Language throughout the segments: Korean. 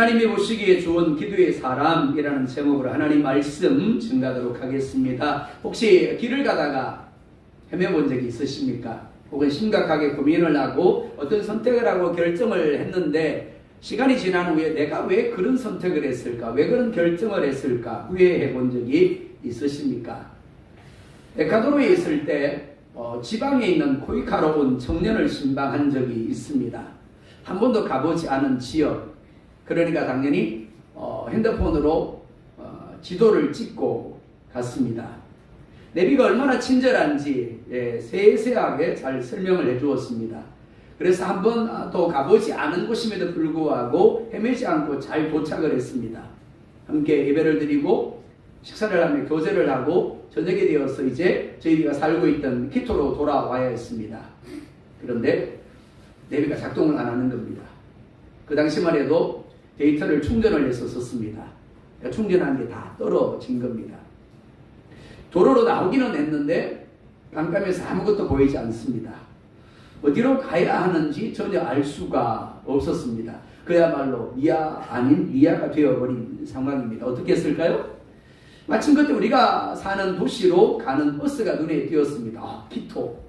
하나님이 보시기에 좋은 기도의 사람이라는 제목으로 하나님 말씀 증가하도록 하겠습니다. 혹시 길을 가다가 헤매본 적이 있으십니까? 혹은 심각하게 고민을 하고 어떤 선택을 하고 결정을 했는데 시간이 지난 후에 내가 왜 그런 선택을 했을까? 왜 그런 결정을 했을까? 후회해 본 적이 있으십니까? 에콰도르에 있을 때 지방에 있는 코이카로 온 청년을 신방한 적이 있습니다. 한 번도 가보지 않은 지역, 그러니까 당연히 핸드폰으로 지도를 찍고 갔습니다. 내비가 얼마나 친절한지 세세하게 잘 설명을 해주었습니다. 그래서 한 번도 가보지 않은 곳임에도 불구하고 헤매지 않고 잘 도착을 했습니다. 함께 예배를 드리고 식사를 하며 교제를 하고 저녁이 되어서 이제 저희가 살고 있던 키토로 돌아와야 했습니다. 그런데 내비가 작동을 안 하는 겁니다. 그 당시만 해도 데이터를 충전을 해서 썼습니다. 그러니까 충전한 게 다 떨어진 겁니다. 도로로 나오기는 했는데 깜깜해서 아무것도 보이지 않습니다. 어디로 가야 하는지 전혀 알 수가 없었습니다. 그야말로 미아 아닌 리아가 되어버린 상황입니다. 어떻게 했을까요? 마침 그때 우리가 사는 도시로 가는 버스가 눈에 띄었습니다. 키토.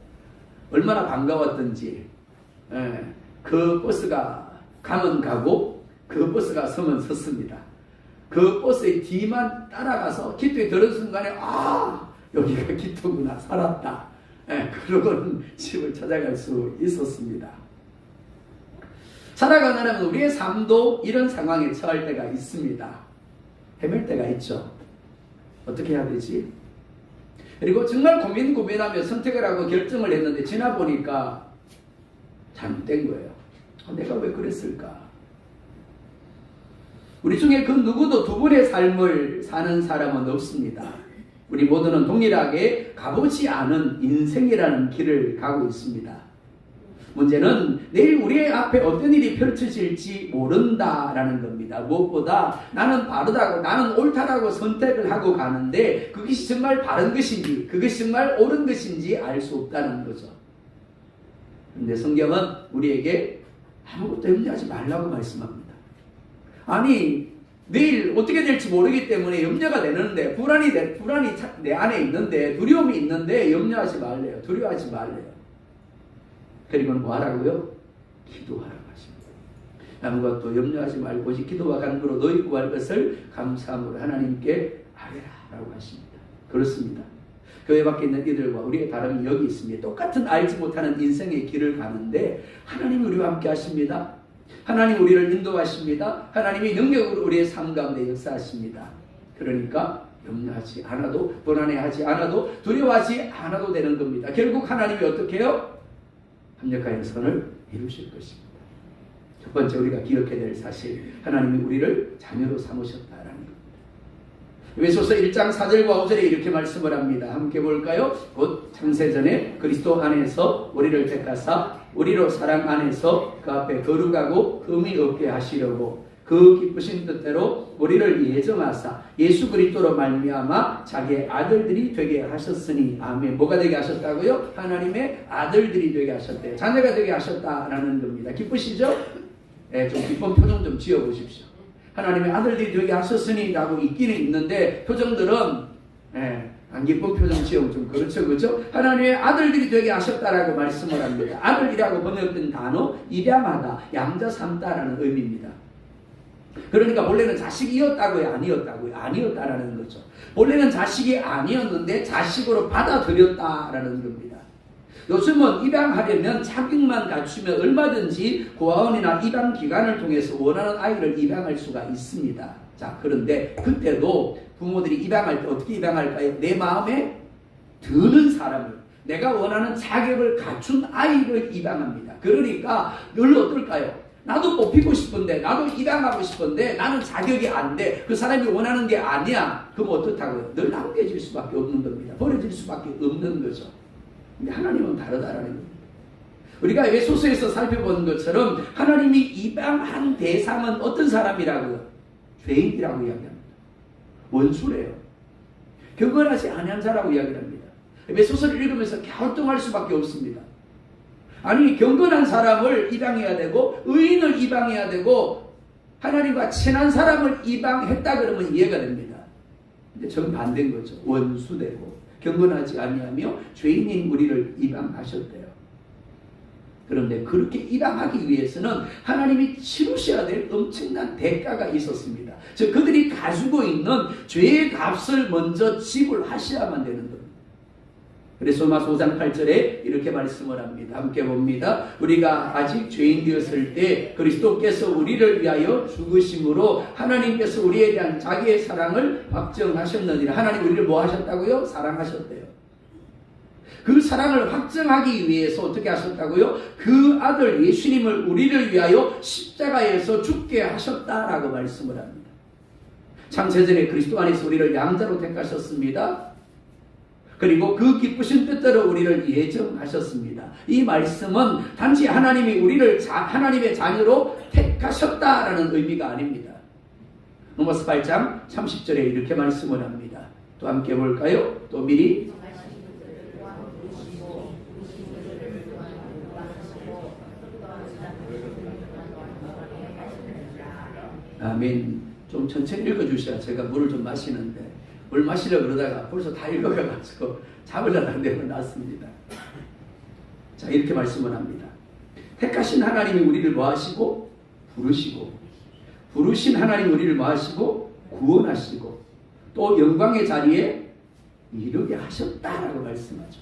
얼마나 반가웠던지. 그 버스가 가면 가고 그 버스가 서면 섰습니다. 그 버스의 뒤만 따라가서 키토에 들은 순간에 여기가 키토구나, 살았다. 그러고는 집을 찾아갈 수 있었습니다. 살아가는 우리의 삶도 이런 상황에 처할 때가 있습니다. 헤맬 때가 있죠. 어떻게 해야 되지? 그리고 정말 고민하며 선택을 하고 결정을 했는데 지나보니까 잘못된 거예요. 내가 왜 그랬을까? 우리 중에 그 누구도 두 분의 삶을 사는 사람은 없습니다. 우리 모두는 동일하게 가보지 않은 인생이라는 길을 가고 있습니다. 문제는 내일 우리의 앞에 어떤 일이 펼쳐질지 모른다라는 겁니다. 무엇보다 나는 바르다고, 나는 옳다라고 선택을 하고 가는데 그것이 정말 바른 것인지, 그것이 정말 옳은 것인지 알 수 없다는 거죠. 그런데 성경은 우리에게 아무것도 염려하지 말라고 말씀합니다. 아니, 내일 어떻게 될지 모르기 때문에 염려가 되는데, 불안이 내 안에 있는데, 두려움이 있는데 염려하지 말래요. 두려워하지 말래요. 그리고는 뭐 하라고요? 기도하라고 하십니다. 아무것도 염려하지 말고 오직 기도와 간구로 너희 구할 것을 감사함으로 하나님께 아뢰라라고 하십니다. 그렇습니다. 교회 밖에 있는 이들과 우리의 다름이 여기 있습니다. 똑같은 알지 못하는 인생의 길을 가는데 하나님이 우리와 함께 하십니다. 하나님 우리를 인도하십니다. 하나님이 능력으로 우리의 삶 가운데 역사하십니다. 그러니까 염려하지 않아도, 불안해하지 않아도, 두려워하지 않아도 되는 겁니다. 결국 하나님이 어떻게 해요? 합력하여 선을 이루실 것입니다. 첫 번째 우리가 기억해야 될 사실, 하나님이 우리를 자녀로 삼으셨다라는 겁니다. 에베소서 1장 4절과 5절에 이렇게 말씀을 합니다. 함께 볼까요? 곧 창세전에 그리스도 안에서 우리를 택하사 우리로 사랑 안에서 그 앞에 거룩하고 흠이 없게 하시려고 그 기쁘신 뜻대로 우리를 예정하사 예수 그리스도로 말미암아 자기의 아들들이 되게 하셨으니. 아멘. 뭐가 되게 하셨다고요? 하나님의 아들들이 되게 하셨대요. 자녀가 되게 하셨다라는 겁니다. 기쁘시죠? 좀 기쁜 표정 좀 지어보십시오. 하나님의 아들들이 되게 하셨으니 라고 있기는 있는데 표정들은 안 기쁜 표정 지으면 좀 그렇죠, 그렇죠? 하나님의 아들들이 되게 하셨다라고 말씀을 합니다. 아들이라고 번역된 단어 입양하다, 양자 삼다라는 의미입니다. 그러니까 본래는 자식이었다고요, 아니었다고요? 아니었다라는 거죠. 본래는 자식이 아니었는데 자식으로 받아들였다라는 겁니다. 요즘은 입양하려면 자격만 갖추면 얼마든지 고아원이나 입양기관을 통해서 원하는 아이를 입양할 수가 있습니다. 자, 그런데 그때도 부모들이 입양할 때 어떻게 입양할까요? 내 마음에 드는 사람을, 내가 원하는 자격을 갖춘 아이를 입양합니다. 그러니까 늘 어떨까요? 나도 뽑히고 싶은데, 나도 입양하고 싶은데 나는 자격이 안 돼. 그 사람이 원하는 게 아니야. 그럼 어떻다고요? 늘 남겨질 수밖에 없는 겁니다. 버려질 수밖에 없는 거죠. 근데 하나님은 다르다라는 겁니다. 우리가 에베소서에서 살펴본 것처럼 하나님이 입양한 대상은 어떤 사람이라고요? 죄인이라고 이야기합니다. 원수래요. 경건하지 아니한 자라고 이야기합니다. 에베소서를 읽으면서 갸우뚱할 수밖에 없습니다. 아니, 경건한 사람을 입양해야 되고 의인을 입양해야 되고 하나님과 친한 사람을 이방했다 그러면 이해가 됩니다. 근데 정반대인 거죠. 원수되고 경건하지 아니하며 죄인인 우리를 이방하셨대요. 그런데 그렇게 이방하기 위해서는 하나님이 치르셔야 될 엄청난 대가가 있었습니다. 즉 그들이 가지고 있는 죄의 값을 먼저 지불하셔야만 되는 겁니다. 그래서 로마서 5장 8절에 이렇게 말씀을 합니다. 함께 봅니다. 우리가 아직 죄인 되었을 때 그리스도께서 우리를 위하여 죽으심으로 하나님께서 우리에 대한 자기의 사랑을 확정하셨느니라. 하나님 우리를 뭐 하셨다고요? 사랑하셨대요. 그 사랑을 확정하기 위해서 어떻게 하셨다고요? 그 아들 예수님을 우리를 위하여 십자가에서 죽게 하셨다라고 말씀을 합니다. 창세전에 그리스도 안에서 우리를 양자로 택하셨습니다. 그리고 그 기쁘신 뜻대로 우리를 예정하셨습니다. 이 말씀은 단지 하나님이 우리를 하나님의 자녀로 택하셨다라는 의미가 아닙니다. 로마서 8장 30절에 이렇게 말씀을 합니다. 또 함께 볼까요? 또 미리 아멘. 좀 천천히 읽어주셔야 제가 물을 좀 마시는데 물 마시려고 그러다가 벌써 다 읽어가지고 잡으려다가 내려놨습니다. 자, 이렇게 말씀을 합니다. 택하신 하나님이 우리를 뭐 하시고? 부르시고, 부르신 하나님 우리를 뭐 하시고? 구원하시고, 또 영광의 자리에 이르게 하셨다라고 말씀하죠.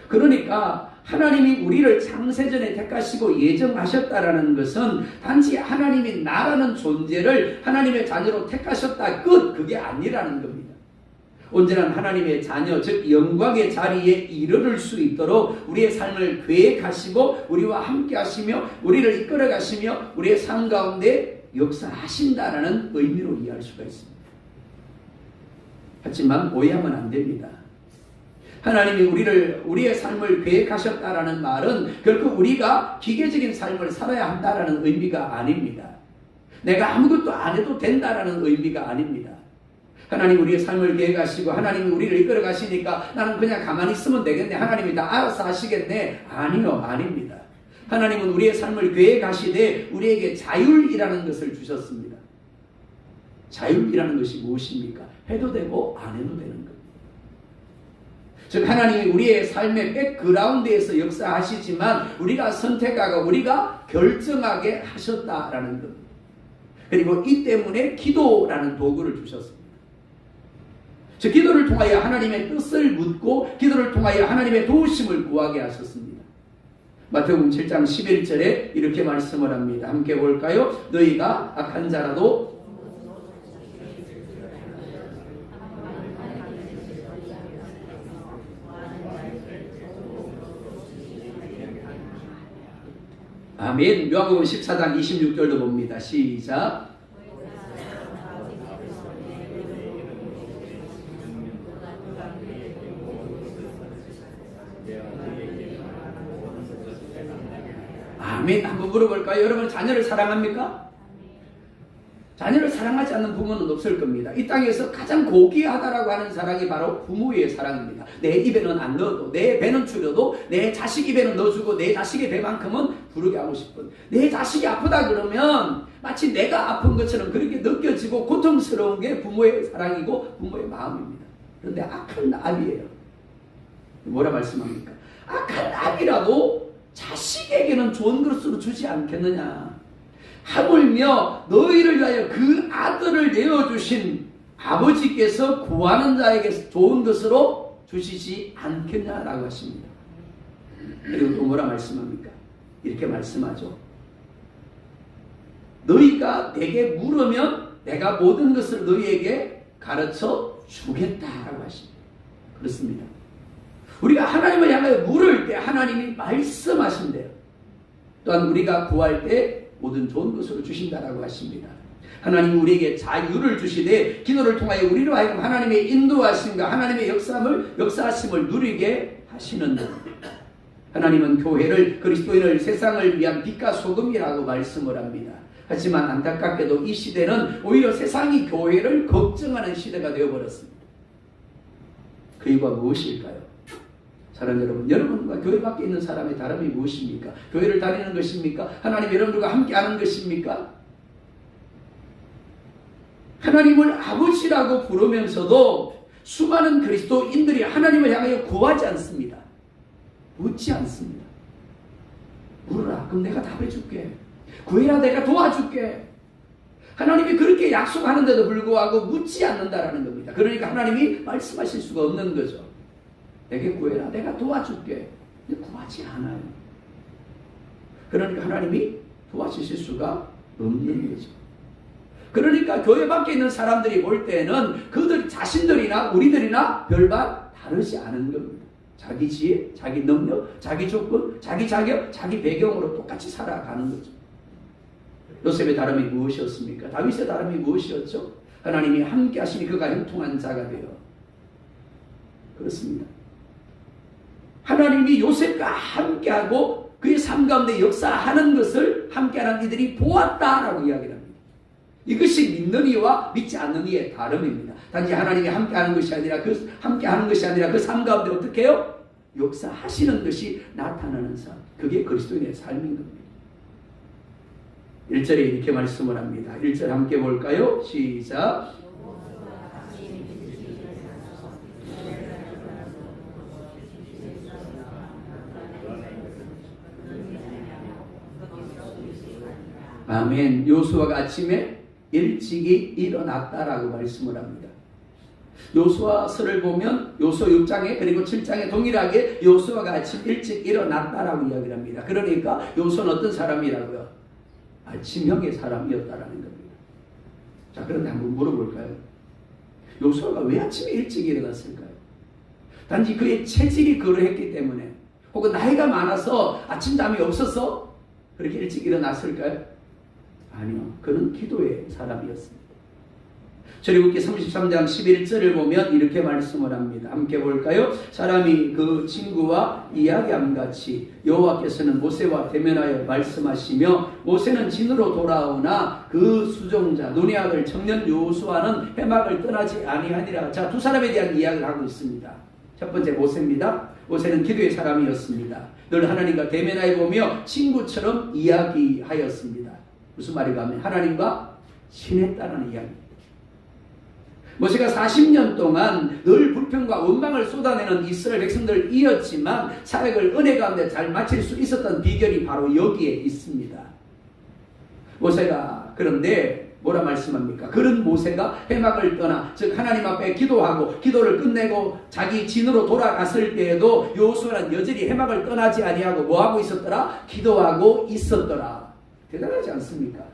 그러니까 하나님이 우리를 창세전에 택하시고 예정하셨다라는 것은 단지 하나님이 나라는 존재를 하나님의 자녀로 택하셨다 끝, 그게 아니라는 겁니다. 온전한 하나님의 자녀, 즉 영광의 자리에 이르를 수 있도록 우리의 삶을 계획하시고 우리와 함께 하시며 우리를 이끌어 가시며 우리의 삶 가운데 역사하신다라는 의미로 이해할 수가 있습니다. 하지만 오해하면 안 됩니다. 하나님이 우리의 삶을 계획하셨다라는 말은 결코 우리가 기계적인 삶을 살아야 한다라는 의미가 아닙니다. 내가 아무것도 안 해도 된다라는 의미가 아닙니다. 하나님 우리의 삶을 계획하시고 하나님이 우리를 이끌어 가시니까 나는 그냥 가만히 있으면 되겠네. 하나님이 다 알아서 하시겠네. 아니요, 아닙니다. 하나님은 우리의 삶을 계획하시되 우리에게 자율이라는 것을 주셨습니다. 자율이라는 것이 무엇입니까? 해도 되고 안 해도 되는 겁니다. 즉 하나님이 우리의 삶의 백그라운드에서 역사하시지만 우리가 선택하고 우리가 결정하게 하셨다라는 겁니다. 그리고 이 때문에 기도라는 도구를 주셨습니다. 즉 기도를 통하여 하나님의 뜻을 묻고 기도를 통하여 하나님의 도우심을 구하게 하셨습니다. 마태복음 7장 11절에 이렇게 말씀을 합니다. 함께 볼까요? 너희가 악한 자라도 아멘. 요한복음 14장 26절도 봅니다. 시작. 아멘. 한번 물어볼까요? 여러분 자녀를 사랑합니까? 자녀를 사랑하지 않는 부모는 없을 겁니다. 이 땅에서 가장 고귀하다라고 하는 사랑이 바로 부모의 사랑입니다. 내 입에는 안 넣어도 내 배는 추려도 내 자식 입에는 넣어주고 내 자식의 배만큼은 부르게 하고 싶은, 내 자식이 아프다 그러면 마치 내가 아픈 것처럼 그렇게 느껴지고 고통스러운 게 부모의 사랑이고 부모의 마음입니다. 그런데 악한 아비예요. 뭐라 말씀합니까? 악한 아비라도 자식에게는 좋은 것으로 주지 않겠느냐. 하물며 너희를 위하여 그 아들을 내어주신 아버지께서 구하는 자에게 좋은 것으로 주시지 않겠냐라고 하십니다. 그리고 또 뭐라 말씀합니까? 이렇게 말씀하죠. 너희가 내게 물으면 내가 모든 것을 너희에게 가르쳐 주겠다라고 하십니다. 그렇습니다. 우리가 하나님을 향하여 물을 때 하나님이 말씀하신대요. 또한 우리가 구할 때 모든 좋은 것으로 주신다라고 하십니다. 하나님이 우리에게 자유를 주시되 기도를 통하여 우리로 하여금 하나님의 인도하심과 하나님의 역사하심을 누리게 하시는 것. 하나님은 교회를, 그리스도인을 세상을 위한 빛과 소금이라고 말씀을 합니다. 하지만 안타깝게도 이 시대는 오히려 세상이 교회를 걱정하는 시대가 되어버렸습니다. 그 이유가 무엇일까요? 사랑하는 여러분, 여러분과 교회 밖에 있는 사람의 다름이 무엇입니까? 교회를 다니는 것입니까? 하나님 여러분들과 함께하는 것입니까? 하나님을 아버지라고 부르면서도 수많은 그리스도인들이 하나님을 향하여 구하지 않습니다. 묻지 않습니다. 물어라. 그럼 내가 답해줄게. 구해라. 내가 도와줄게. 하나님이 그렇게 약속하는데도 불구하고 묻지 않는다라는 겁니다. 그러니까 하나님이 말씀하실 수가 없는 거죠. 내게 구해라. 내가 도와줄게. 근데 구하지 않아요. 그러니까 하나님이 도와주실 수가 없는 거죠. 그러니까 교회 밖에 있는 사람들이 볼 때는 그들 자신들이나 우리들이나 별반 다르지 않은 겁니다. 자기 지혜, 자기 능력, 자기 조건, 자기 자격, 자기 배경으로 똑같이 살아가는 거죠. 요셉의 다름이 무엇이었습니까? 다윗의 다름이 무엇이었죠? 하나님이 함께 하시니 그가 형통한 자가 되어. 그렇습니다. 하나님이 요셉과 함께하고 그의 삶 가운데 역사하는 것을 함께하는 이들이 보았다라고 이야기를 합니다. 이것이 믿는 이와 믿지 않는 이의 다름입니다. 단지 하나님이 함께하는 것이 아니라 그 삶 가운데 어떻게 해요? 역사하시는 것이 나타나는 삶. 그게 그리스도인의 삶인 겁니다. 1절에 이렇게 말씀을 합니다. 1절 함께 볼까요? 시작. 아멘. 요수아가 아침에 일찍이 일어났다라고 말씀을 합니다. 요수아서를 보면 요수아 6장에 그리고 7장에 동일하게 요수아가 아침 일찍 일어났다라고 이야기를 합니다. 그러니까 요수아는 어떤 사람이라고요? 아침형의 사람이었다라는 겁니다. 자, 그런데 한번 물어볼까요? 요수아가 왜 아침에 일찍 일어났을까요? 단지 그의 체질이 그러했기 때문에 혹은 나이가 많아서 아침잠이 없어서 그렇게 일찍 일어났을까요? 아니요. 그는 기도의 사람이었습니다. 출애굽기 33장 11절을 보면 이렇게 말씀을 합니다. 함께 볼까요? 사람이 그 친구와 이야기함같이 여호와께서는 모세와 대면하여 말씀하시며 모세는 진으로 돌아오나 그 수종자 눈의 아들 청년 요수아는 회막을 떠나지 아니하니라. 자, 두 사람에 대한 이야기를 하고 있습니다. 첫 번째 모세입니다. 모세는 기도의 사람이었습니다. 늘 하나님과 대면하여 보며 친구처럼 이야기하였습니다. 무슨 말인가 하면 하나님과 친했다는 이야기입니다. 모세가 40년 동안 늘 불평과 원망을 쏟아내는 이스라엘 백성들이었지만 사역을 은혜 가운데 잘 마칠 수 있었던 비결이 바로 여기에 있습니다. 모세가 그런데 뭐라 말씀합니까? 그런 모세가 회막을 떠나 즉 하나님 앞에 기도하고 기도를 끝내고 자기 진으로 돌아갔을 때에도 여호수아는 여전히 회막을 떠나지 아니하고 뭐하고 있었더라? 기도하고 있었더라. 대단하지 않습니까?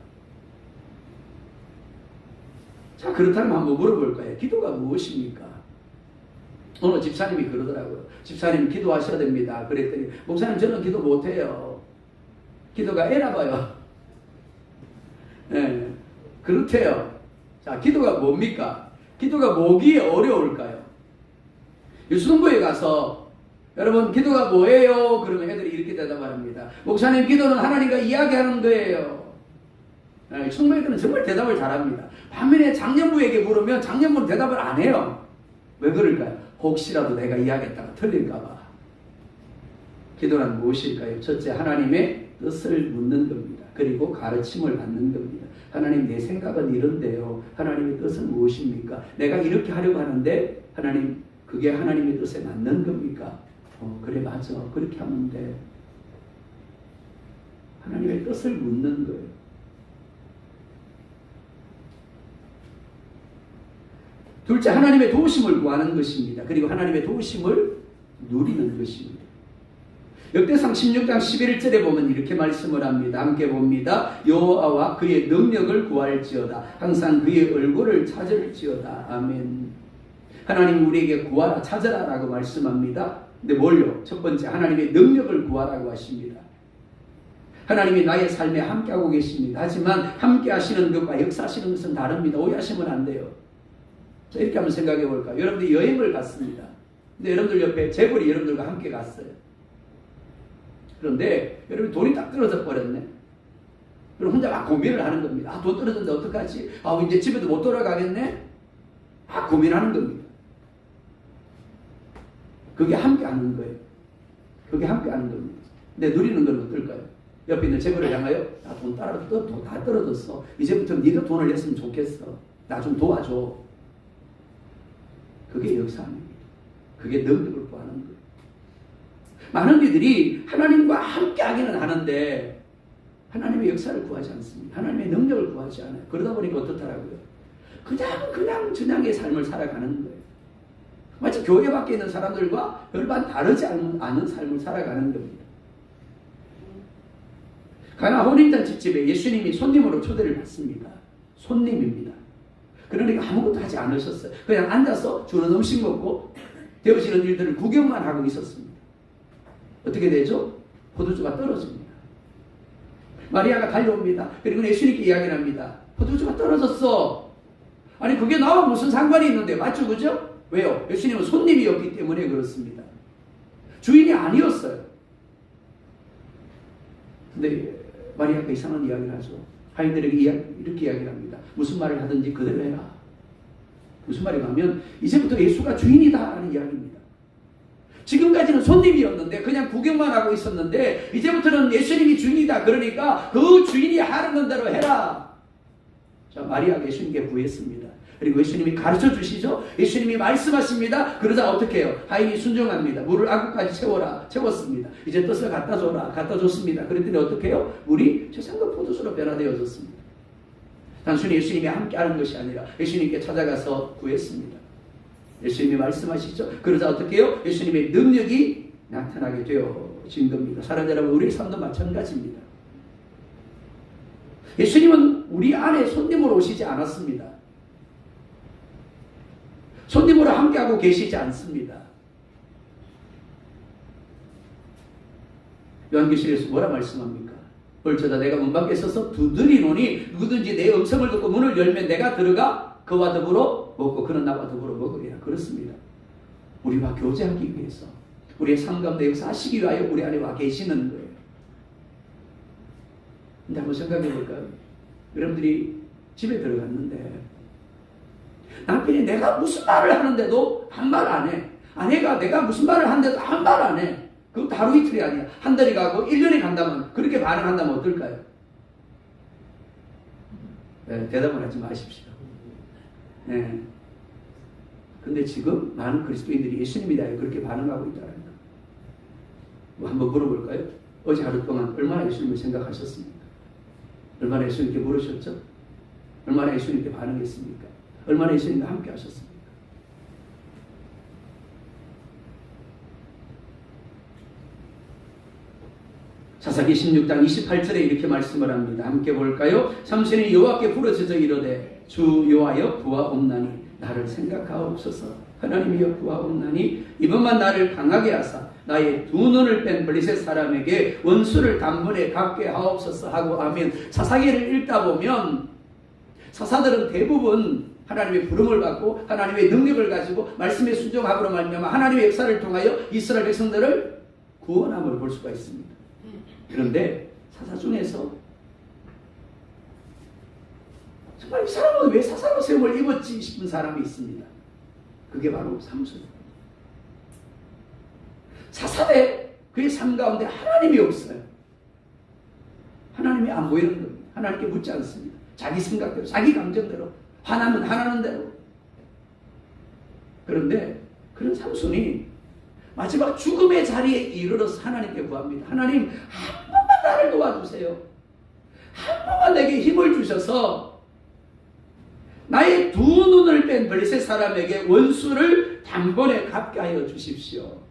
자, 그렇다면 한번 물어볼까요? 기도가 무엇입니까? 어느 집사님이 그러더라고요. 집사님 기도하셔야 됩니다. 그랬더니 목사님 저는 기도 못해요. 기도가 애라봐요. 네, 그렇대요. 자, 기도가 뭡니까? 기도가 뭐기에 어려울까요? 유수동부에 가서 여러분 기도가 뭐예요? 그러면 애들이 이렇게 대답합니다. 목사님 기도는 하나님과 이야기하는 거예요. 네, 청소년들은 정말 대답을 잘합니다. 반면에 장년부에게 물으면 장년부는 대답을 안 해요. 왜 그럴까요? 혹시라도 내가 이야기했다가 틀릴까봐. 기도란 무엇일까요? 첫째, 하나님의 뜻을 묻는 겁니다. 그리고 가르침을 받는 겁니다. 하나님, 내 생각은 이런데요. 하나님의 뜻은 무엇입니까? 내가 이렇게 하려고 하는데 하나님, 그게 하나님의 뜻에 맞는 겁니까? 그래, 맞아. 그렇게 하면 돼. 하나님의 뜻을 묻는 거예요. 둘째, 하나님의 도우심을 구하는 것입니다. 그리고 하나님의 도우심을 누리는 것입니다. 역대상 16장 11절에 보면 이렇게 말씀을 합니다. 함께 봅니다. 여호와와 그의 능력을 구할지어다. 항상 그의 얼굴을 찾을지어다. 아멘. 하나님 우리에게 구하라, 찾아라 라고 말씀합니다. 근데 뭘요? 첫 번째, 하나님의 능력을 구하라고 하십니다. 하나님이 나의 삶에 함께하고 계십니다. 하지만 함께 하시는 것과 역사하시는 것은 다릅니다. 오해하시면 안 돼요. 자, 이렇게 한번 생각해 볼까요? 여러분들이 여행을 갔습니다. 근데 여러분들 옆에 재벌이 여러분들과 함께 갔어요. 그런데 여러분 돈이 딱 떨어져 버렸네. 그럼 혼자 막 고민을 하는 겁니다. 돈 떨어졌는데 어떡하지? 이제 집에도 못 돌아가겠네? 고민하는 겁니다. 그게 함께 하는 거예요. 그게 함께 하는 겁니다. 근데 누리는 건 어떨까요? 옆에 있는 재벌을 향하여 돈 다 떨어졌어. 이제부터 네가 돈을 냈으면 좋겠어. 나 좀 도와줘. 그게 역사 아닙니다. 그게 능력을 구하는 거예요. 많은 이들이 하나님과 함께 하기는 하는데 하나님의 역사를 구하지 않습니다. 하나님의 능력을 구하지 않아요. 그러다 보니까 어떻더라고요? 그냥 저냥의 삶을 살아가는 거예요. 마치 교회 밖에 있는 사람들과 별반 다르지 않은 삶을 살아가는 겁니다. 가나 혼인잔 집에 예수님이 손님으로 초대를 받습니다. 손님입니다. 그러니까 아무것도 하지 않으셨어요. 그냥 앉아서 주는 음식 먹고 되어지는 일들을 구경만 하고 있었습니다. 어떻게 되죠? 포도주가 떨어집니다. 마리아가 달려옵니다. 그리고 예수님께 이야기를 합니다. 포도주가 떨어졌어. 아니 그게 나와 무슨 상관이 있는데, 맞죠? 그죠? 왜요? 예수님은 손님이었기 때문에 그렇습니다. 주인이 아니었어요. 근데 마리아가 이상한 이야기를 하죠. 하인들에게 이렇게 이야기를 합니다. 무슨 말을 하든지 그대로 해라. 무슨 말인가 하면 이제부터 예수가 주인이다 라는 이야기입니다. 지금까지는 손님이었는데 그냥 구경만 하고 있었는데 이제부터는 예수님이 주인이다. 그러니까 그 주인이 하는 대로 해라. 자, 마리아가 예수님께 구했습니다. 그리고 예수님이 가르쳐 주시죠. 예수님이 말씀하십니다. 그러자 어떻게 해요? 하인이 순종합니다. 물을 아구까지 채워라. 채웠습니다. 이제 뜻을 갖다 줘라. 갖다 줬습니다. 그랬더니 어떻게 해요? 물이 최상급 포도수로 변화되어졌습니다. 단순히 예수님이 함께 하는 것이 아니라 예수님께 찾아가서 구했습니다. 예수님이 말씀하시죠. 그러자 어떻게 해요? 예수님의 능력이 나타나게 되어진 겁니다. 사랑하는 여러분, 우리의 삶도 마찬가지입니다. 예수님은 우리 안에 손님으로 오시지 않았습니다. 손님으로 함께하고 계시지 않습니다. 요한계시록에서 뭐라 말씀합니까? 벌저다 내가 문 밖에 서서 두드리노니 누구든지 내 음성을 듣고 문을 열면 내가 들어가 그와 더불어 먹고 그는 나와 더불어 먹으리라. 그렇습니다. 우리와 교제하기 위해서, 우리의 삶 가운데 역사하시기 위하여 우리 안에 와 계시는 거예요. 근데 한번 생각해 볼까요? 여러분들이 집에 들어갔는데 남편이 내가 무슨 말을 하는데도 한 말 안 해. 아내가 내가 무슨 말을 하는데도 한 말 안 해. 그것도 하루 이틀이 아니야. 한 달이 가고 1년이 간다면, 그렇게 반응한다면 어떨까요? 네, 대답을 하지 마십시오. 네. 근데 지금 많은 그리스도인들이 예수님에 대하여 그렇게 반응하고 있다는 거. 뭐 한번 물어볼까요? 어제 하루 동안 얼마나 예수님을 생각하셨습니까? 얼마나 예수님께 물으셨죠? 얼마나 예수님께 반응했습니까? 얼마나 예수님과 함께 하셨습니까? 사사기 16장 28절에 이렇게 말씀을 합니다. 함께 볼까요? 삼손이 여호와께 부르짖어 이르되 주 여호와여 구하옵나니 나를 생각하옵소서. 하나님이여 구하옵나니 이번만 나를 강하게 하사 나의 두 눈을 뺀 블레셋 사람에게 원수를 단번에 갚게 하옵소서 하고 하면, 사사기를 읽다 보면 사사들은 대부분 하나님의 부름을 받고 하나님의 능력을 가지고 말씀에 순종함으로 말미암아 하나님의 역사를 통하여 이스라엘 백성들을 구원함을 볼 수가 있습니다. 그런데 사사 중에서 정말 이 사람은 왜 사사로 세움을 입었지 싶은 사람이 있습니다. 그게 바로 삼손입니다. 사사대 그의 삶 가운데 하나님이 없어요. 하나님이 안 보이는 겁니다. 하나님께 묻지 않습니다. 자기 생각대로, 자기 감정대로, 화나면 화나는 대로. 그런데 그런 삼손이 마지막 죽음의 자리에 이르러서 하나님께 구합니다. 하나님, 한 번만 나를 도와주세요. 한 번만 내게 힘을 주셔서 나의 두 눈을 뺀 블레셋 사람에게 원수를 단번에 갚게 하여 주십시오.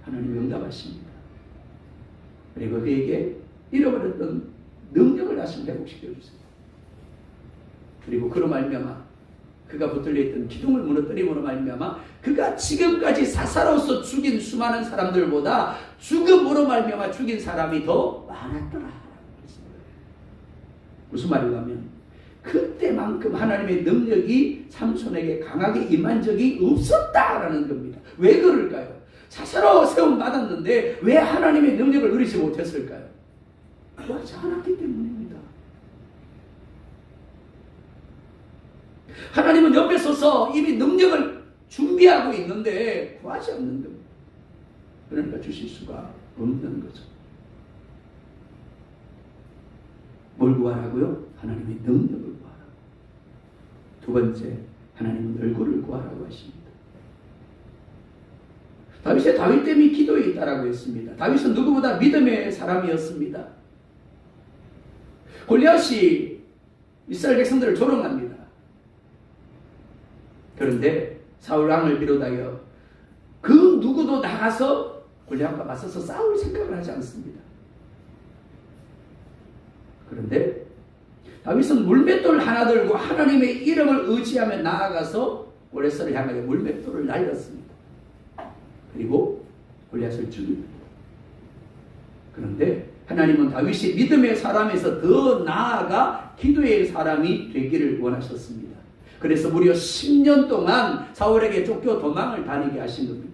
하나님이 응답하십니다. 그리고 그에게 잃어버렸던 능력을 다시 회복시켜 주세요. 그리고 그로 말미암아 그가 붙들려 있던 기둥을 무너뜨림으로 말미암아 그가 지금까지 사사로서 죽인 수많은 사람들보다 죽음으로 말미암아 죽인 사람이 더 많았더라. 무슨 말인가 하면 그때만큼 하나님의 능력이 삼손에게 강하게 임한 적이 없었다라는 겁니다. 왜 그럴까요? 사사로 세움 받았는데 왜 하나님의 능력을 누리지 못했을까요? 구하지 않았기 때문입니다. 하나님은 옆에 서서 이미 능력을 준비하고 있는데 구하지 않는 겁니다. 그러니까 주실 수가 없는 거죠. 뭘 구하라고요? 하나님의 능력을 구하라고. 두 번째, 하나님은 얼굴을 구하라고 하십니다. 다윗의 다윗됨이 기도에 있다라고 했습니다. 다윗은 누구보다 믿음의 사람이었습니다. 골리앗이 이스라엘 백성들을 조롱합니다. 그런데 사울 왕을 비롯하여 그 누구도 나가서 골리앗과 맞서서 싸울 생각을 하지 않습니다. 그런데 다윗은 물맷돌 하나 들고 하나님의 이름을 의지하며 나아가서 골리앗을 향하여 물맷돌을 날렸습니다. 그리고 골리앗을 죽입니다. 그런데 하나님은 다윗이 믿음의 사람에서 더 나아가 기도의 사람이 되기를 원하셨습니다. 그래서 무려 10년 동안 사울에게 쫓겨 도망을 다니게 하신 겁니다.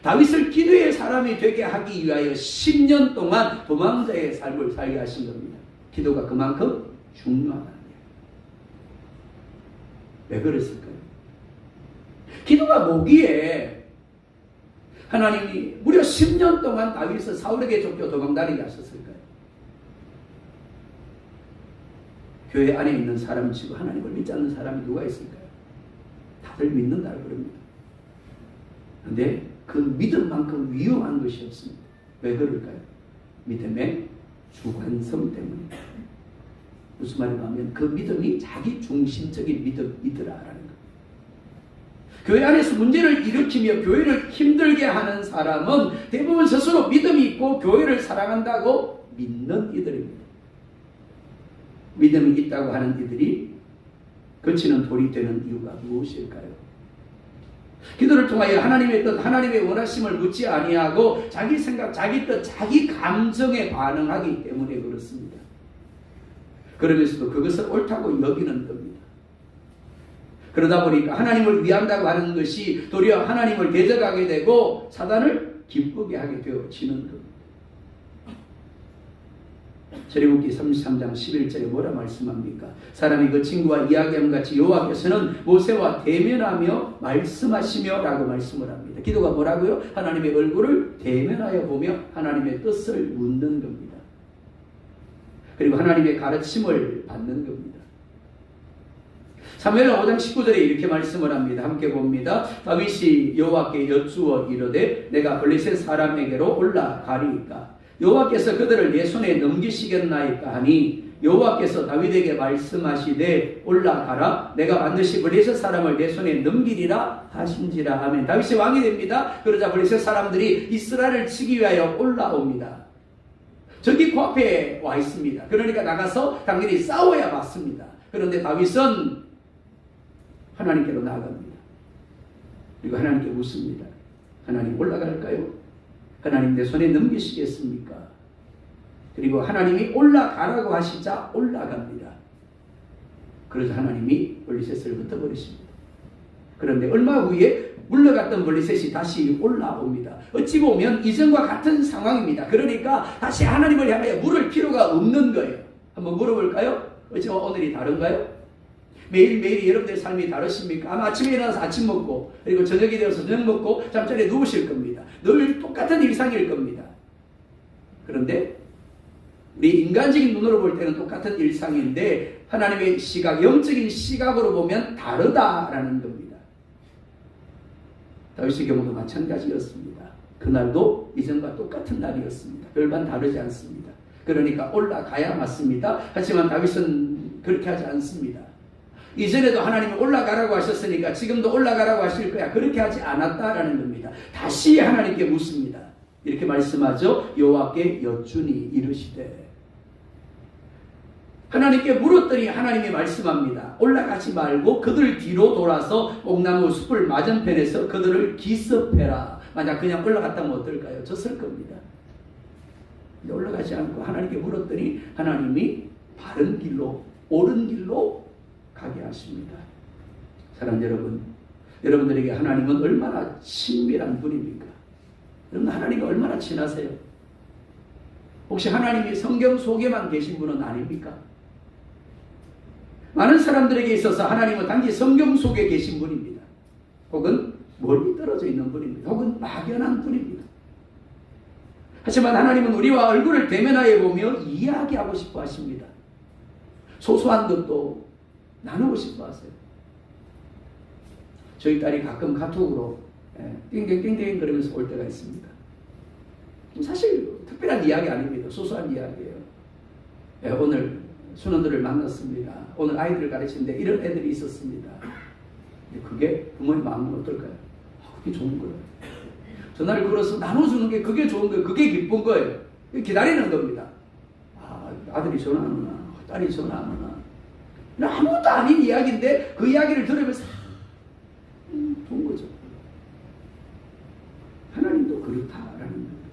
다윗을 기도의 사람이 되게 하기 위하여 10년 동안 도망자의 삶을 살게 하신 겁니다. 기도가 그만큼 중요하다는 거예요. 왜 그랬을까요? 기도가 뭐기에 하나님이 무려 10년 동안 다윗을 사울에게 쫓겨 도망다니게 하셨을까요? 교회 안에 있는 사람 치고 하나님을 믿지 않는 사람이 누가 있을까요? 다들 믿는다고 그럽니다. 그런데 그 믿음만큼 위험한 것이 없습니다. 왜 그럴까요? 믿음의 주관성 때문입니다. 무슨 말인가 하면 그 믿음이 자기 중심적인 믿음이더라라는 거예요. 교회 안에서 문제를 일으키며 교회를 힘들게 하는 사람은 대부분 스스로 믿음이 있고 교회를 사랑한다고 믿는 이들입니다. 믿음이 있다고 하는 이들이 거치는 돌이 되는 이유가 무엇일까요? 기도를 통하여 하나님의 뜻, 하나님의 원하심을 묻지 아니하고 자기 생각, 자기 뜻, 자기 감정에 반응하기 때문에 그렇습니다. 그러면서도 그것을 옳다고 여기는 겁니다. 그러다 보니까 하나님을 위한다고 하는 것이 도리어 하나님을 대적하게 되고 사단을 기쁘게 하게 되어지는 겁니다. 출애굽기 33장 11절에 뭐라 말씀합니까? 사람이 그 친구와 이야기함 같이 여호와께서는 모세와 대면하며 말씀하시며 라고 말씀을 합니다. 기도가 뭐라고요? 하나님의 얼굴을 대면하여 보며 하나님의 뜻을 묻는 겁니다. 그리고 하나님의 가르침을 받는 겁니다. 사무엘하 5장 19절에 이렇게 말씀을 합니다. 함께 봅니다. 다윗이 여호와께 여쭈어 이르되 내가 블레셋 사람에게로 올라가리이까 여호와께서 그들을 내 손에 넘기시겠나이까 하니 여호와께서 다윗에게 말씀하시되 올라가라 내가 반드시 블레셋 사람을 내 손에 넘기리라 하신지라 하면 다윗이 왕이 됩니다. 그러자 블레셋 사람들이 이스라엘을 치기 위하여 올라옵니다. 저기 코앞에 와 있습니다. 그러니까 나가서 당연히 싸워야 맞습니다. 그런데 다윗은 하나님께로 나아갑니다. 그리고 하나님께 묻습니다. 하나님 올라갈까요? 하나님 내 손에 넘기시겠습니까? 그리고 하나님이 올라가라고 하시자 올라갑니다. 그래서 하나님이 블레셋을 흩어버리십니다. 그런데 얼마 후에 물러갔던 블레셋이 다시 올라옵니다. 어찌 보면 이전과 같은 상황입니다. 그러니까 다시 하나님을 향하여 물을 필요가 없는 거예요. 한번 물어볼까요? 어찌 오늘이 다른가요? 매일매일 여러분들의 삶이 다르십니까? 아마 아침에 일어나서 아침 먹고 그리고 저녁이 되어서 저녁 먹고 잠자리에 누우실 겁니다. 늘 똑같은 일상일 겁니다. 그런데 우리 인간적인 눈으로 볼 때는 똑같은 일상인데 하나님의 시각, 영적인 시각으로 보면 다르다라는 겁니다. 다윗의 경우도 마찬가지였습니다. 그날도 이전과 똑같은 날이었습니다. 별반 다르지 않습니다. 그러니까 올라가야 맞습니다. 하지만 다윗은 그렇게 하지 않습니다. 이전에도 하나님이 올라가라고 하셨으니까 지금도 올라가라고 하실 거야. 그렇게 하지 않았다라는 겁니다. 다시 하나님께 묻습니다. 이렇게 말씀하죠. 여호와께 여쭈니 이르시되 하나님께 물었더니 하나님이 말씀합니다. 올라가지 말고 그들 뒤로 돌아서 옥나무 숲을 맞은편에서 그들을 기습해라. 만약 그냥 올라갔다면 어떨까요? 졌을 겁니다. 근데 올라가지 않고 하나님께 물었더니 하나님이 바른 길로 옳은 길로 가게 하십니다. 사랑하는 여러분, 여러분들에게 하나님은 얼마나 친밀한 분입니까? 여러분 하나님과 얼마나 친하세요? 혹시 하나님이 성경 속에만 계신 분은 아닙니까? 많은 사람들에게 있어서 하나님은 단지 성경 속에 계신 분입니다. 혹은 멀리 떨어져 있는 분입니다. 혹은 막연한 분입니다. 하지만 하나님은 우리와 얼굴을 대면하여 보며 이야기하고 싶어 하십니다. 소소한 것도 나누고 싶어 하세요. 저희 딸이 가끔 카톡으로 띵띵띵띵 그러면서 올 때가 있습니다. 사실 특별한 이야기 아닙니다. 소소한 이야기예요. 오늘 순원들을 만났습니다. 오늘 아이들을 가르치는데 이런 애들이 있었습니다. 그게 부모의 마음은 어떨까요? 그게 좋은 거예요. 전화를 걸어서 나눠주는 게 그게 좋은 거예요. 그게 기쁜 거예요. 기다리는 겁니다. 아들이 전화 안 오나, 딸이 전화 안 오나. 아무것도 아닌 이야기인데 그 이야기를 들으면서 좋은 거죠. 하나님도 그렇다라는 겁니다.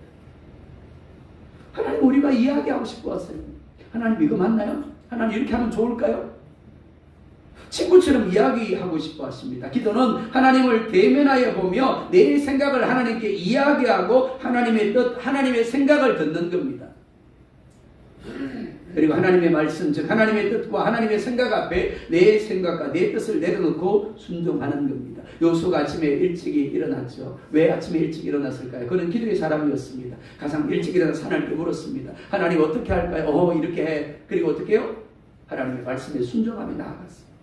하나님 우리가 이야기하고 싶어 왔어요. 하나님 이거 맞나요? 하나님 이렇게 하면 좋을까요? 친구처럼 이야기하고 싶어 하십니다. 기도는 하나님을 대면하여 보며 내 생각을 하나님께 이야기하고 하나님의 뜻, 하나님의 생각을 듣는 겁니다. 그리고 하나님의 말씀, 즉 하나님의 뜻과 하나님의 생각 앞에 내 생각과 내 뜻을 내려놓고 순종하는 겁니다. 요수가 아침에 일찍이 일어났죠. 왜 아침에 일찍 일어났을까요? 그는 기도의 사람이었습니다. 가장 일찍 일어나서 하나님께 물었습니다. 하나님 어떻게 할까요? 이렇게 해. 그리고 어떻게 해요? 하나님의 말씀에 순종하며 나아갔습니다.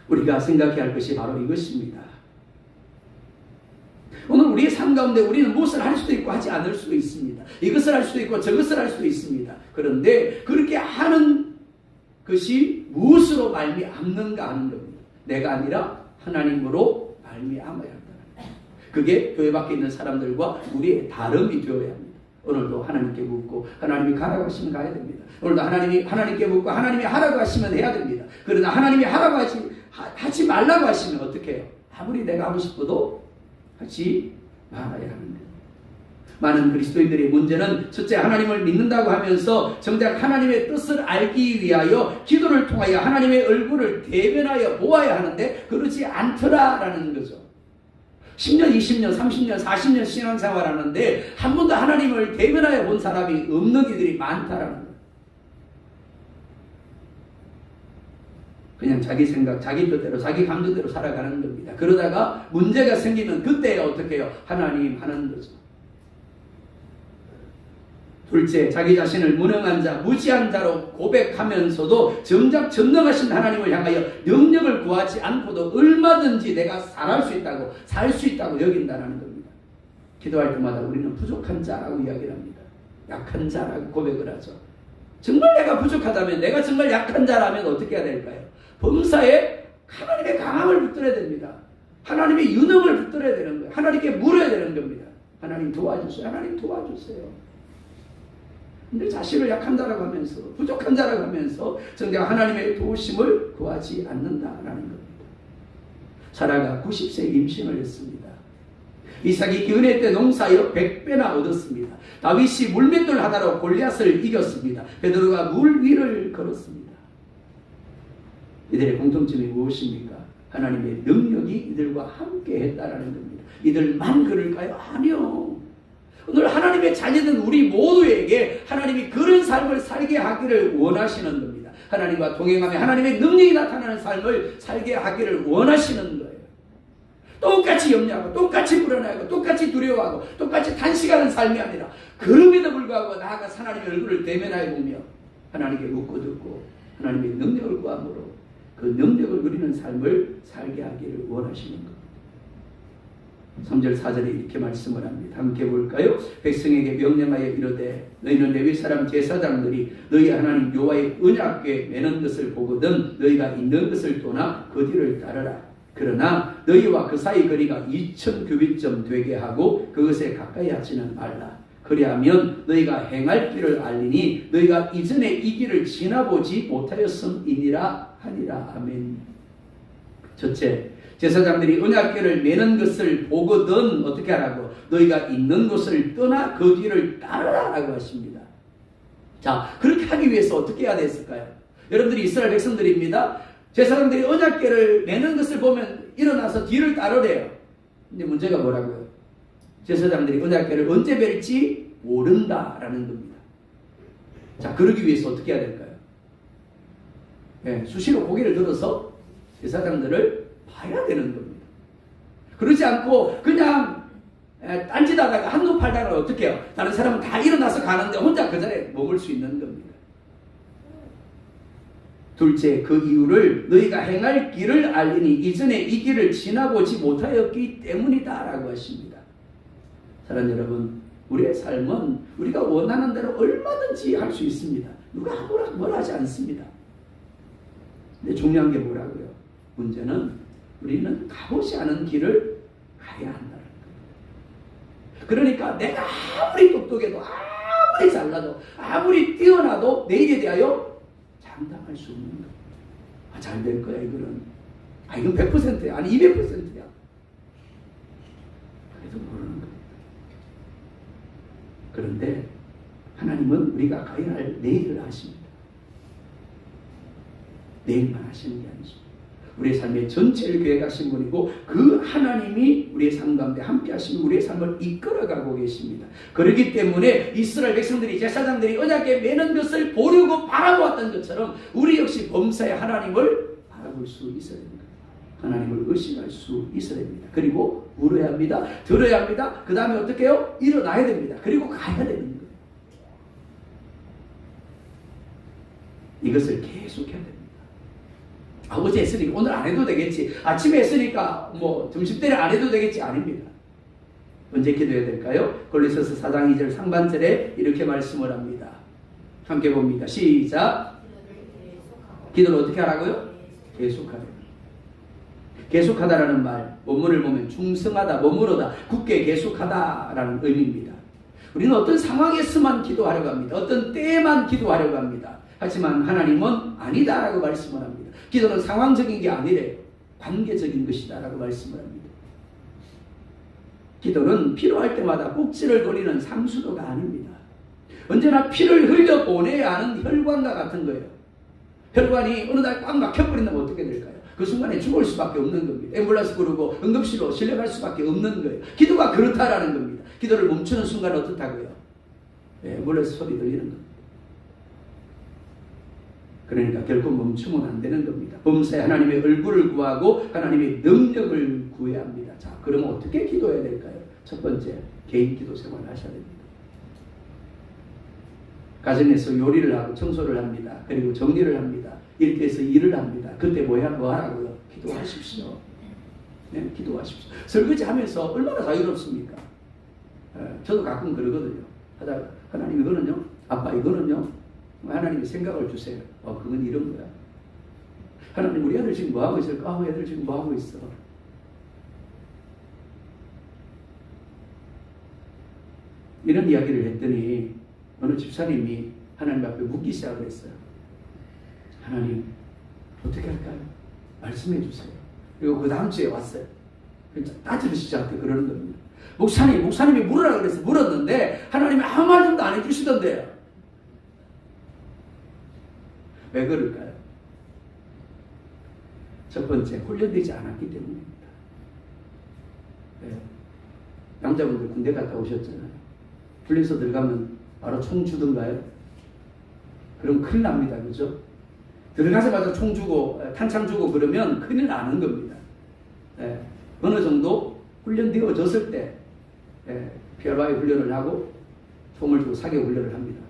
우리가 생각해야 할 것이 바로 이것입니다. 오늘 우리의 삶 가운데 우리는 무엇을 할 수도 있고 하지 않을 수도 있습니다. 이것을 할 수도 있고 저것을 할 수도 있습니다. 그런데 그렇게 하는 것이 무엇으로 말미암는가 하는 겁니다. 내가 아니라 하나님으로 말미암아야 한다. 그게 교회 밖에 있는 사람들과 우리의 다름이 되어야 합니다. 오늘도 하나님께 묻고 하나님이 가라고 하시면 가야 됩니다. 오늘도 하나님께 묻고 하나님이 하라고 하시면 해야 됩니다. 그러나 하나님이 하라고 하지 말라고 하시면 어떻게 해요? 아무리 내가 하고 싶어도 하지 말아야 하는 거예요. 많은 그리스도인들의 문제는 첫째 하나님을 믿는다고 하면서 정작 하나님의 뜻을 알기 위하여 기도를 통하여 하나님의 얼굴을 대면하여 보아야 하는데 그렇지 않더라라는 거죠. 10년, 20년, 30년, 40년 신앙생활 하는데 한 번도 하나님을 대면하여 본 사람이 없는 이들이 많다라는 거예요. 그냥 자기 생각, 자기 뜻대로, 자기 감정대로 살아가는 겁니다. 그러다가 문제가 생기면 그때 어떻게 해요? 하나님 하는 거죠. 둘째, 자기 자신을 무능한 자, 무지한 자로 고백하면서도 정작 전능하신 하나님을 향하여 능력을 구하지 않고도 얼마든지 내가 살 수 있다고 여긴다는 겁니다. 기도할 때마다 우리는 부족한 자라고 이야기를 합니다. 약한 자라고 고백을 하죠. 정말 내가 부족하다면, 내가 정말 약한 자라면 어떻게 해야 될까요? 범사에 하나님의 강함을 붙들어야 됩니다. 하나님의 유능을 붙들어야 되는 거예요. 하나님께 물어야 되는 겁니다. 하나님 도와주세요. 하나님 도와주세요. 근데 자신을 약한 자라고 하면서, 부족한 자라고 하면서 정작 하나님의 도우심을 구하지 않는다라는 겁니다. 사라가 90세 임신을 했습니다. 이삭이 기은혜 때 농사여 100배나 얻었습니다. 다윗이 물맷돌 하나로 골리앗을 이겼습니다. 베드로가 물 위를 걸었습니다. 이들의 공통점이 무엇입니까? 하나님의 능력이 이들과 함께 했다라는 겁니다. 이들만 그럴까요? 아니요. 오늘 하나님의 자녀된 우리 모두에게 하나님이 그런 삶을 살게 하기를 원하시는 겁니다. 하나님과 동행하며 하나님의 능력이 나타나는 삶을 살게 하기를 원하시는 거예요. 똑같이 염려하고 똑같이 불안해하고 똑같이 두려워하고 똑같이 단식하는 삶이 아니라 그럼에도 불구하고 나아가 하나님의 얼굴을 대면하여 보며 하나님께 묻고 듣고 하나님의 능력을 구함으로 그 능력을 누리는 삶을 살게 하기를 원하시는 겁니다. 3절 4절에 이렇게 말씀을 합니다. 함께 볼까요? 백성에게 명령하여 이르되 너희는 레위 사람 제사장들이 너희 하나님 여호와의 언약궤 매는 것을 보거든 너희가 있는 것을 떠나 그 뒤를 따르라. 그러나 너희와 그 사이 거리가 2000규빗쯤 되게 하고 그것에 가까이 하지는 말라. 그리하면 너희가 행할 길을 알리니 너희가 이전에 이 길을 지나보지 못하였음이니라 하니라. 아멘. 첫째, 제사장들이 언약궤를 매는 것을 보거든 어떻게 하라고? 너희가 있는 곳을 떠나 그 뒤를 따르라라고 하십니다. 자, 그렇게 하기 위해서 어떻게 해야 됐을까요? 여러분들이 이스라엘 백성들입니다. 제사장들이 언약궤를 매는 것을 보면 일어나서 뒤를 따르래요. 근데 문제가 뭐라고요? 제사장들이 언약궤를 언제 뵐지 모른다라는 겁니다. 자, 그러기 위해서 어떻게 해야 될까요? 네, 수시로 고개를 들어서 제사장들을 봐야 되는 겁니다. 그러지 않고 그냥 딴짓하다가 한눈 팔다가 어떻게 해요? 다른 사람은 다 일어나서 가는데 혼자 그 자리에 머물 수 있는 겁니다. 둘째, 그 이유를 너희가 행할 길을 알리니 이전에 이 길을 지나보지 못하였기 때문이다 라고 하십니다. 사랑하는 여러분, 우리의 삶은 우리가 원하는 대로 얼마든지 할 수 있습니다. 누가 아무나 뭘 하지 않습니다. 근데 중요한 게 뭐라고요? 문제는 우리는 가보지 않은 길을 가야 한다는 거예요. 그러니까 내가 아무리 똑똑해도 아무리 잘나도 아무리 뛰어나도 내 일에 대하여 장담할 수 없는 거예요. 아, 잘 될 거야 이거는. 아, 이건 100%야. 아니 200%야. 그래도 모르는 거예요. 그런데 하나님은 우리가 가야 할 내일을 아십니다. 내일만 하시는 게 아니죠. 우리의 삶의 전체를 계획하신 분이고 그 하나님이 우리의 삶 가운데 함께 하시며 우리의 삶을 이끌어가고 계십니다. 그렇기 때문에 이스라엘 백성들이 제사장들이 언약궤 매는 것을 보려고 바라보았던 것처럼 우리 역시 범사의 하나님을 바라볼 수 있어야 됩니다. 하나님을 의식할 수 있어야 됩니다. 그리고 물어야 합니다. 들어야 합니다. 그 다음에 어떻게 해요? 일어나야 됩니다. 그리고 가야 되는 거예요. 이것을 계속해야 됩니다. 아, 어제 했으니까 오늘 안 해도 되겠지. 아침에 했으니까 뭐 점심때는 안 해도 되겠지. 아닙니다. 언제 기도해야 될까요? 골로새서 4장 2절 상반절에 이렇게 말씀을 합니다. 함께 봅니다. 시작. 기도를 어떻게 하라고요? 계속하라. 계속하다라는 말, 원문을 보면 충성하다, 머무르다, 굳게 계속하다라는 의미입니다. 우리는 어떤 상황에서만 기도하려고 합니다. 어떤 때에만 기도하려고 합니다. 하지만 하나님은 아니다라고 말씀을 합니다. 기도는 상황적인 게 아니래요. 관계적인 것이다라고 말씀을 합니다. 기도는 필요할 때마다 꼭지를 돌리는 상수도가 아닙니다. 언제나 피를 흘려보내야 하는 혈관과 같은 거예요. 혈관이 어느 날 꽉 막혀버린다면 어떻게 될까요? 그 순간에 죽을 수밖에 없는 겁니다. 앰뷸런스 부르고 응급실로 실려갈 수밖에 없는 거예요. 기도가 그렇다라는 겁니다. 기도를 멈추는 순간 어떻다고요? 앰뷸런스 소리 들리는 겁니다. 그러니까 결코 멈추면 안 되는 겁니다. 범사에 하나님의 얼굴을 구하고 하나님의 능력을 구해야 합니다. 자, 그러면 어떻게 기도해야 될까요? 첫 번째, 개인 기도 생활을 하셔야 됩니다. 가정에서 요리를 하고 청소를 합니다. 그리고 정리를 합니다. 이렇게 해서 일을 합니다. 그때 뭐 하라고요? 기도하십시오. 네, 기도하십시오. 설거지 하면서 얼마나 자유롭습니까? 저도 가끔 그러거든요. 하다가 하나님 이거는요? 아빠 이거는요? 하나님이 생각을 주세요. 그건 이런 거야. 하나님 우리 애들 지금 뭐 하고 있을까? 애들 지금 뭐 하고 있어? 이런 이야기를 했더니 어느 집사님이 하나님 앞에 묻기 시작을 했어요. 하나님 어떻게 할까요? 말씀해 주세요. 그리고 그 다음 주에 왔어요. 따지듯이 저한테 그러는 겁니다. 목사님이 물으라 그래서 물었는데 하나님이 아무 말도 안 해주시던데요. 왜 그럴까요? 첫 번째, 훈련되지 않았기 때문입니다. 네. 남자분들 군대 갔다 오셨잖아요. 훈련소 들어가면 바로 총 주던가요? 그럼 큰일 납니다. 그죠? 들어가자마자 총 주고 탄창 주고 그러면 큰일 나는 겁니다. 네. 어느 정도 훈련되어졌을 때 PRY 훈련을 하고 총을 주고 사격 훈련을 합니다.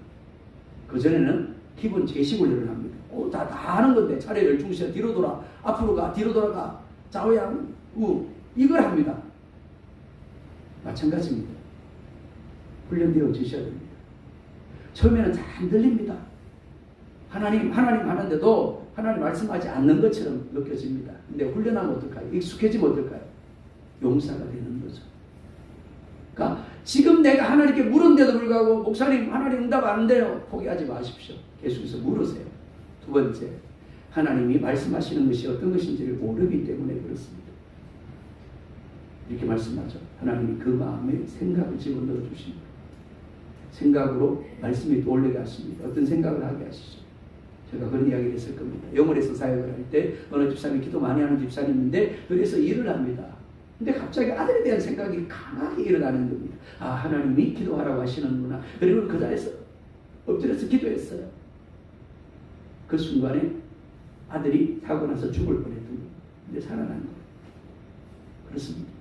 그전에는 기본 제식 훈련을 합니다. 다 하는 건데 차례를 중시해 뒤로 돌아 앞으로 가 뒤로 돌아가 좌우양 우 이걸 합니다. 마찬가지입니다. 훈련되어 주셔야 됩니다. 처음에는 잘 안 들립니다. 하나님 하는데도 하나님 말씀하지 않는 것처럼 느껴집니다. 근데 훈련하면 어떨까요? 익숙해지면 어떨까요? 용사가 되는 거죠. 그러니까 지금 내가 하나님께 물은데도 불구하고 목사님 하나님 응답 안 돼요. 포기하지 마십시오. 계속해서 물으세요. 두 번째, 하나님이 말씀하시는 것이 어떤 것인지를 모르기 때문에 그렇습니다. 이렇게 말씀하죠. 하나님이 그 마음에 생각을 집어넣어 주십니다. 생각으로 말씀이 떠올리게 하십니다. 어떤 생각을 하게 하시죠. 제가 그런 이야기를 했을 겁니다. 영월에서 사역을 할 때 어느 집사님이 기도 많이 하는 집사님인데 그래서 일을 합니다. 근데 갑자기 아들에 대한 생각이 강하게 일어나는 겁니다. 하나님이 기도하라고 하시는구나. 그리고 그 자리에서 엎드려서 기도했어요. 그 순간에 아들이 사고 나서 죽을 뻔했던 거예요. 근데 살아난 거예요. 그렇습니다.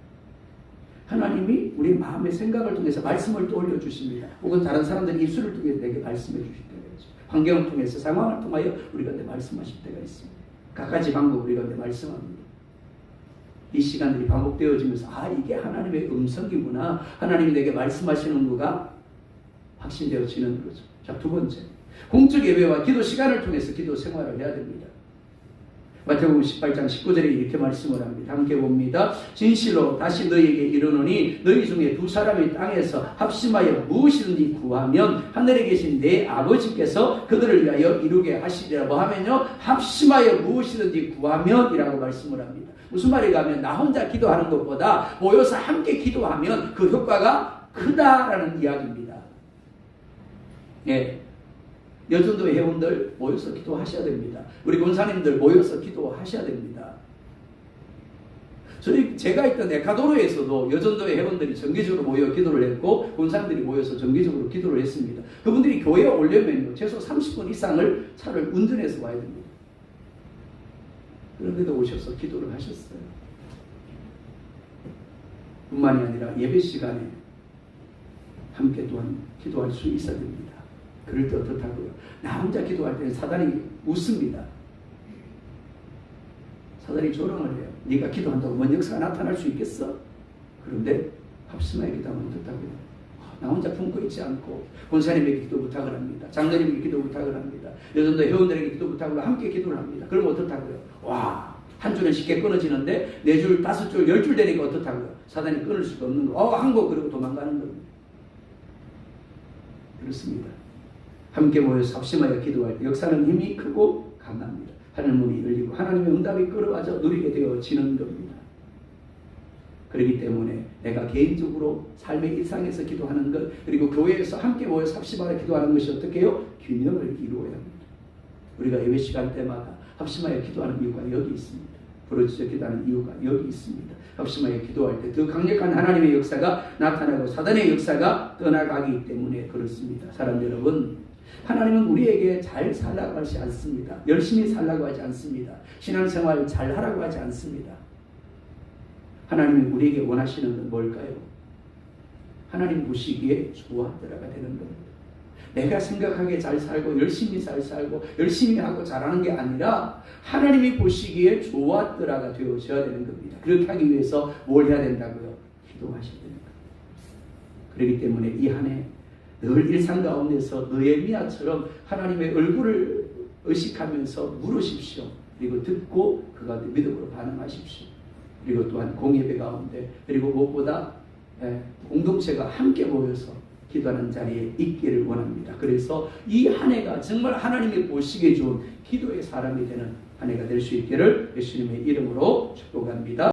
하나님이 우리 마음의 생각을 통해서 말씀을 떠올려 주십니다. 혹은 다른 사람들이 입술을 통해 내게 말씀해 주실 때가 있죠. 환경을 통해서 상황을 통하여 우리 가운데 말씀하실 때가 있습니다. 갖가지 방법 우리 가운데 말씀합니다. 이 시간들이 반복되어지면서 이게 하나님의 음성이구나. 하나님이 내게 말씀하시는 거가 확신되어지는 거죠. 자, 두 번째. 공적 예배와 기도 시간을 통해서 기도 생활을 해야 됩니다. 마태복음 18장 19절에 이렇게 말씀을 합니다. 함께 봅니다. 진실로 다시 너희에게 이르노니 너희 중에 두 사람이 땅에서 합심하여 무엇이든지 구하면 하늘에 계신 내 아버지께서 그들을 위하여 이루게 하시리라. 뭐 하면요? 합심하여 무엇이든지 구하면 이라고 말씀을 합니다. 무슨 말인가 하면 나 혼자 기도하는 것보다 모여서 함께 기도하면 그 효과가 크다라는 이야기입니다. 예. 여전도 회원들 모여서 기도하셔야 됩니다. 우리 권사님들 모여서 기도하셔야 됩니다. 제가 있던 에콰도르에서도 여전도 회원들이 정기적으로 모여 기도를 했고 권사님들이 모여서 정기적으로 기도를 했습니다. 그분들이 교회에 오려면 최소 30분 이상을 차를 운전해서 와야 됩니다. 그런데도 오셔서 기도를 하셨어요. 뿐만이 아니라 예배 시간에 함께 또한 기도할 수 있어야 됩니다. 그럴 때 어떻다고요? 나 혼자 기도할 때는 사단이 웃습니다. 사단이 조롱을 해요. 네가 기도한다고 뭔 역사가 나타날 수 있겠어? 그런데 합심하게 기도하면 어떻다고요? 나 혼자 품고 있지 않고 권사님에게 기도 부탁을 합니다. 장로님에게 기도 부탁을 합니다. 여전도 회원들에게 기도 부탁을 함께 기도를 합니다. 그럼 어떻다고요? 한 줄은 쉽게 끊어지는데 4줄, 5줄, 10줄 되니까 어떻다고요? 사단이 끊을 수가 없는 거. 한 거 그러고 도망가는 겁니다. 그렇습니다. 함께 모여서 합심하여 기도할 때 역사는 힘이 크고 강합니다. 하늘 문이 열리고 하나님의 응답이 끌어와져 누리게 되어지는 겁니다. 그렇기 때문에 내가 개인적으로 삶의 일상에서 기도하는 것 그리고 교회에서 함께 모여서 합심하여 기도하는 것이 어떻게 해요? 균형을 이루어야 합니다. 우리가 예배 시간 때마다 합심하여 기도하는 이유가 여기 있습니다. 부르짖어 기도하는 이유가 여기 있습니다. 합심하여 기도할 때 더 강력한 하나님의 역사가 나타나고 사단의 역사가 떠나가기 때문에 그렇습니다. 사람 여러분, 하나님은 우리에게 잘 살라고 하지 않습니다. 열심히 살라고 하지 않습니다. 신앙생활 잘 하라고 하지 않습니다. 하나님이 우리에게 원하시는 건 뭘까요? 하나님 보시기에 좋아하더라가 되는 겁니다. 내가 생각하기에 잘 살고 열심히 잘 살고 열심히 하고 잘하는 게 아니라 하나님이 보시기에 좋았더라가 되어져야 되는 겁니다. 그렇게 하기 위해서 뭘 해야 된다고요? 기도하셔야 되는 겁니다. 그렇기 때문에 이 한 해 늘 일상 가운데서 느헤미야처럼 하나님의 얼굴을 의식하면서 물으십시오. 그리고 듣고 그 가운데 믿음으로 반응하십시오. 그리고 또한 공예배 가운데 그리고 무엇보다 공동체가 함께 모여서 기도하는 자리에 있기를 원합니다. 그래서 이 한 해가 정말 하나님이 보시기에 좋은 기도의 사람이 되는 한 해가 될 수 있기를 예수님의 이름으로 축복합니다.